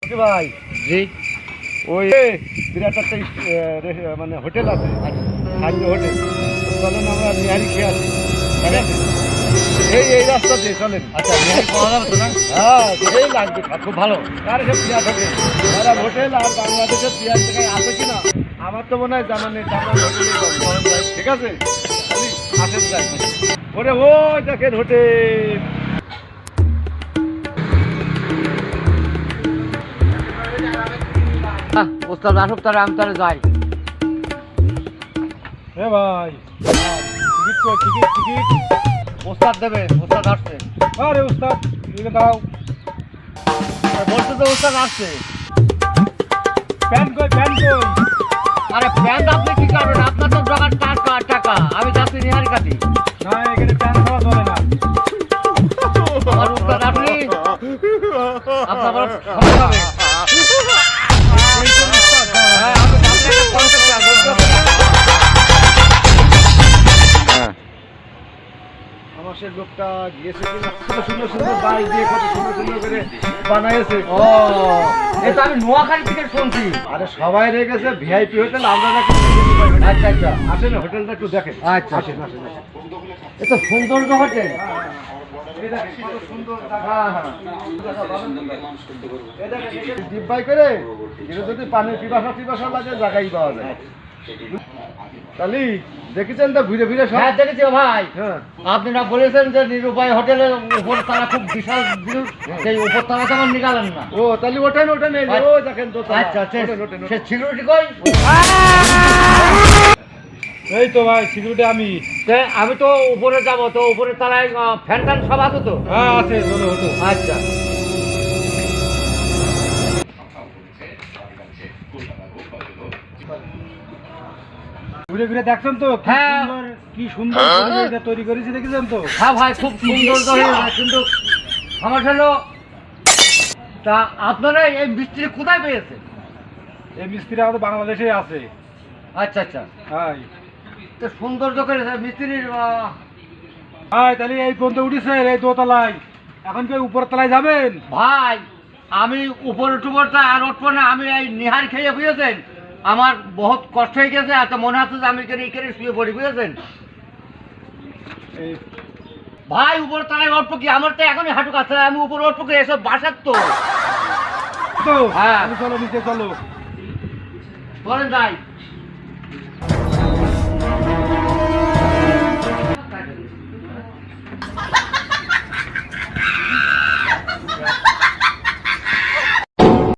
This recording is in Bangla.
কি ভাই? জি। ওই বিরাট একটা মানে হোটেল আছে, খাদ্য হোটেল। চলেন আমরা নিহারি খেয়ে আসি, ঠিক আছে? এই রাস্তা দিয়ে চলেন। আচ্ছা, নিহারি পাওয়া যাবে তো না? হ্যাঁ, এই লাগবে। খুব ভালো। আর সব পেঁয়াজ হোটেল, তারা হোটেল আর বাংলাদেশের পেঁয়াজ জায়গায় আছে কিনা আমার তো মনে হয় জানা নেই। জানার হোটেলে যাবো, ঠিক আছে? আসেন যাই। ওরে ওই দেখেন হোটেল। ওস্তাদ আসুক, তাহলে আমি তাহলে যাই। হে ভাই, টিকিট কই? টিকিট ওস্তাদ দেবে, ওস্তাদ আসছে। আরে উস্তাদ এদিকে দাও। বলছে তো ওস্তাদ আসছে। প্যান্ট কই? আরে প্যান্ট আপনি কি করবেন? আপনার তো জোগাড় টাকা, আমি যাচ্ছি নিহারি কাটি। না, এখানে প্যান্ট খাওয়া চলে না। আমার ওস্তাদ আপনি আপনার বড় সমস্যা হবে। হ্যাঁ, আমি আপনার একটা কন্ট্যাক্ট আছে। আমার সে লোকটা গিয়েছে কিনা, সুন্দর বাড়ি দিয়ে কত সুন্দর করে বানাইছে। ও, এটা আমি নোয়াখালী থেকে শুনছি। আরে সবাই রেখেছে ভিআইপি হোটেল, আমরা নাকি। আচ্ছা আচ্ছা, আসেন হোটেলটা একটু দেখেন। আচ্ছা। আসেন। এটা সৌন্দর্য হোটেল। এই দেখেন কত সুন্দর জায়গা। হ্যাঁ। এই দেখেন, ডিব্বাই করে এটা যদি পানির পিপাসা লাগে জায়গায় পাওয়া যায়। তাহলে দেখেছেন তো ঘুরে সব। হ্যাঁ দেখেছি ভাই। হ্যাঁ, আপনি না বলেছেন যে নিরুপায় হোটেলের উপর তারা খুব বিশাল সেই উপর তারাতে আমার নিকালেন না। ও তাহলে ওঠেন ও দেখেন তো। আচ্ছা, সে সিকিউরিটি কই? এই তো ভাই, সিকিউরিটি আমি। আমি তো উপরে যাব, তো উপরে তারায় ফ্যান ট্যান সব আছে তো? হ্যাঁ আছে, চলো হতো। আচ্ছা। ঘুরে দেখছেন তো? হ্যাঁ। কি সুন্দর এটা তৈরি করেছে, দেখেছেন তো? হ্যাঁ ভাই, খুব সুন্দর হয়েছে, কিন্তু আমার হলো তা আপনারা এই মিস্ত্রি কোথায় পেয়েছেন? এই মিস্ত্রি আমাদের বাংলাদেশে আছে। আচ্ছা আচ্ছা, হ্যাঁ তো সৌন্দর্য করেছে মিস্ত্রির। হ্যাঁ, তাহলে এই পর্যন্ত উঠেছে এই দোতলায়। এখন কি উপর তলায় যাবেন? ভাই, আমি উপরে টুপরটা আর উঠবো না। আমি এই নিহার খেয়ে বুঝেছেন, আমার বহুত কষ্ট হয়ে গেছে। এত মনে হচ্ছে যে আমি এখানে শুয়ে পড়ি, বুঝেছেন এই- ভাই? উপরে তারাই উঠবো কি? আমার তো এখনই হাঁটু কাছে, আমি উপরে উঠবো কি? এসব বাসার তো। তো হ্যাঁ। চলো নিচে চলো। বলেন যাই।